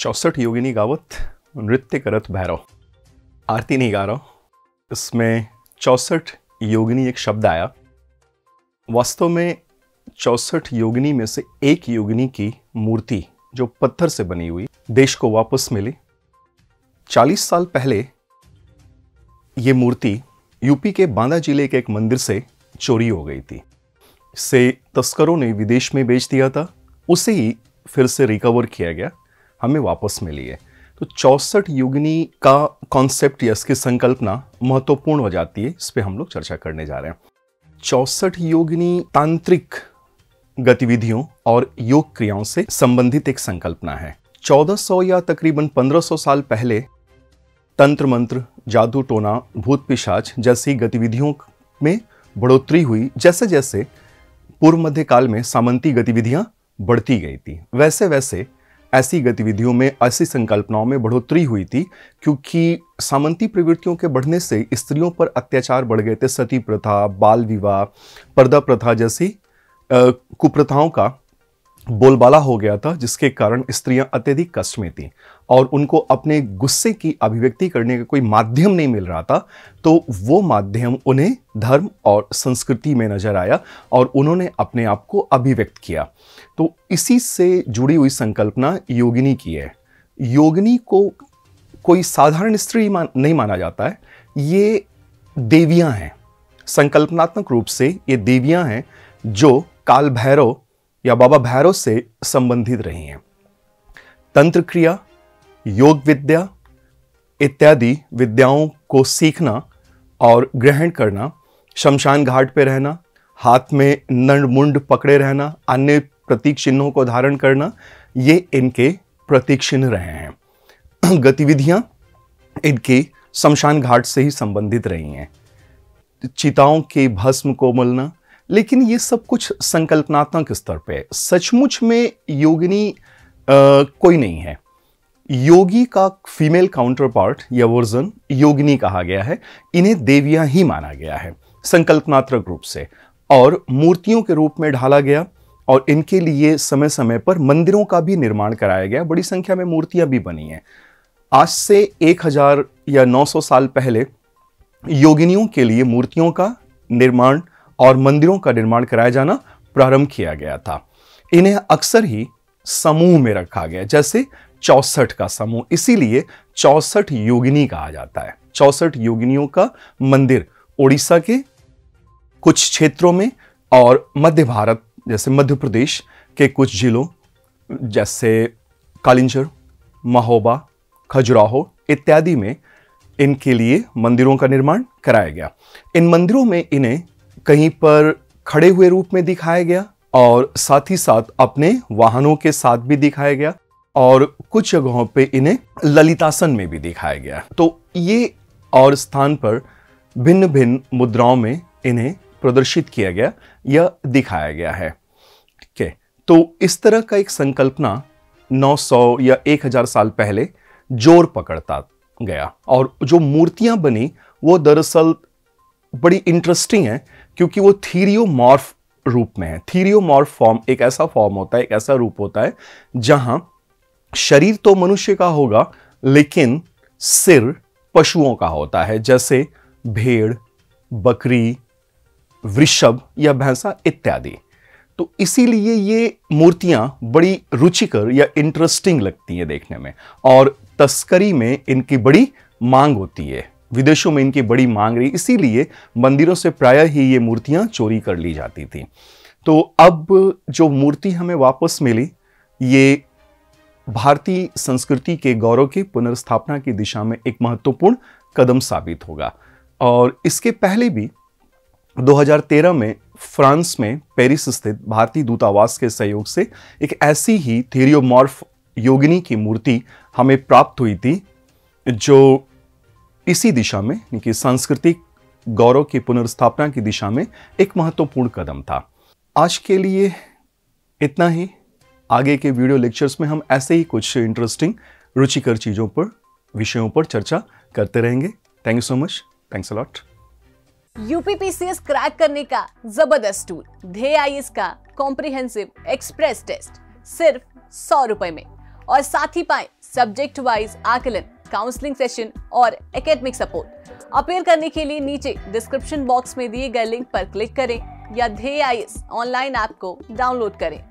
64 योगिनी गावत नृत्य करत भैरव। आरती नहीं गा रहा हूँ, इसमें 64 योगिनी एक शब्द आया। वास्तव में 64 योगिनी में से एक योगिनी की मूर्ति जो पत्थर से बनी हुई देश को वापस मिली। 40 साल पहले ये मूर्ति यूपी के बांदा जिले के एक मंदिर से चोरी हो गई थी। इसे तस्करों ने विदेश में बेच दिया था, उसे ही फिर से रिकवर किया गया, हमें वापस मिली है। तो 64 योगिनी का कॉन्सेप्ट या इसकी संकल्पना महत्वपूर्ण हो जाती है, इस पे हम लोग चर्चा करने जा रहे हैं। 64 योगिनी तांत्रिक गतिविधियों और योग क्रियाओं से संबंधित एक संकल्पना है। 1400 या तकरीबन 1500 साल पहले तंत्र मंत्र, जादू टोना, भूत पिशाच जैसी गतिविधियों में बढ़ोतरी हुई। जैसे जैसे पूर्व मध्य काल में सामंती गतिविधियां बढ़ती गई थी, वैसे वैसे ऐसी गतिविधियों में, ऐसी संकल्पनाओं में बढ़ोतरी हुई थी, क्योंकि सामंती प्रवृत्तियों के बढ़ने से स्त्रियों पर अत्याचार बढ़ गए थे। सती प्रथा, बाल विवाह, पर्दा प्रथा जैसी कुप्रथाओं का बोलबाला हो गया था, जिसके कारण स्त्रियां अत्यधिक कष्ट में थीं और उनको अपने गुस्से की अभिव्यक्ति करने का कोई माध्यम नहीं मिल रहा था। तो वो माध्यम उन्हें धर्म और संस्कृति में नजर आया और उन्होंने अपने आप को अभिव्यक्त किया। तो इसी से जुड़ी हुई संकल्पना योगिनी की है। योगिनी को कोई साधारण स्त्री नहीं माना जाता है, ये देवियां हैं। संकल्पनात्मक रूप से ये देवियां हैं जो काल भैरव या बाबा भैरव से संबंधित रही हैं। तंत्र क्रिया, योग विद्या इत्यादि विद्याओं को सीखना और ग्रहण करना, शमशान घाट पे रहना, हाथ में नंड मुंड पकड़े रहना, अन्य प्रतीक चिन्हों को धारण करना, ये इनके प्रतीक चिन्ह रहे हैं। गतिविधियां इनकी शमशान घाट से ही संबंधित रही हैं। चिताओं के भस्म को मलना, लेकिन ये सब कुछ संकल्पनात्मक स्तर पे है। सचमुच में योगिनी कोई नहीं है। योगी का फीमेल काउंटर पार्ट या वर्जन योगिनी कहा गया है। इन्हें देवियां ही माना गया है संकल्पनात्मक रूप से, और मूर्तियों के रूप में ढाला गया और इनके लिए समय समय पर मंदिरों का भी निर्माण कराया गया। बड़ी संख्या में मूर्तियां भी बनी हैं। आज से 1000 या 900 साल पहले योगिनियों के लिए मूर्तियों का निर्माण और मंदिरों का निर्माण कराया जाना प्रारंभ किया गया था। इन्हें अक्सर ही समूह में रखा गया, जैसे 64 का समूह, इसीलिए 64 योगिनी कहा जाता है। 64 योगिनियों का मंदिर ओडिशा के कुछ क्षेत्रों में और मध्य भारत जैसे मध्य प्रदेश के कुछ जिलों जैसे कालिंजर, महोबा, खजुराहो इत्यादि में इनके लिए मंदिरों का निर्माण कराया गया। इन मंदिरों में इन्हें कहीं पर खड़े हुए रूप में दिखाया गया और साथ ही साथ अपने वाहनों के साथ भी दिखाया गया, और कुछ जगहों पे इन्हें ललितासन में भी दिखाया गया। तो ये और स्थान पर भिन्न भिन्न मुद्राओं में इन्हें प्रदर्शित किया गया या दिखाया गया है। ठीक है, तो इस तरह का एक संकल्पना 900 या 1000 साल पहले जोर पकड़ता गया, और जो मूर्तियां बनी वो दरअसल बड़ी इंटरेस्टिंग है, क्योंकि वो थीरियोमॉर्फ रूप में है। थीरियोमॉर्फ फॉर्म एक ऐसा फॉर्म होता है, एक ऐसा रूप होता है जहां शरीर तो मनुष्य का होगा लेकिन सिर पशुओं का होता है, जैसे भेड़, बकरी, वृषभ या भैंसा इत्यादि। तो इसीलिए ये मूर्तियां बड़ी रुचिकर या इंटरेस्टिंग लगती हैं देखने में, और तस्करी में इनकी बड़ी मांग होती है। विदेशों में इनकी बड़ी मांग रही, इसीलिए मंदिरों से प्रायः ही ये मूर्तियां चोरी कर ली जाती थी। तो अब जो मूर्ति हमें वापस मिली, ये भारतीय संस्कृति के गौरव की पुनर्स्थापना की दिशा में एक महत्वपूर्ण कदम साबित होगा। और इसके पहले भी 2013 में फ्रांस में पेरिस स्थित भारतीय दूतावास के सहयोग से एक ऐसी ही थीरियोमॉर्फ योगिनी की मूर्ति हमें प्राप्त हुई थी, जो इसी दिशा में, इनकी सांस्कृतिक गौरव की पुनर्स्थापना की दिशा में एक महत्वपूर्ण कदम था। आज के लिए इतना ही। आगे के वीडियो लेक्चर्स में हम ऐसे ही कुछ इंटरेस्टिंग, रुचिकर चीज़ों पर, विषयों पर चर्चा करते रहेंगे। Thank you so much. Thanks a lot. UPPCS crack करने का जबरदस्त टूल ध्येय आईएएस का कॉम्प्रिहेंसिव एक्सप्रेस टेस्ट सिर्फ 100 रुपए में। और साथ ही पाएं सब्जेक्ट वाइज आकलन, काउंसलिंग सेशन और एकेडमिक सपोर्ट। अपेयर करने के लिए नीचे डिस्क्रिप्शन बॉक्स में दिए गए लिंक पर क्लिक करें या ध्येय IAS ऑनलाइन ऐप को डाउनलोड करें।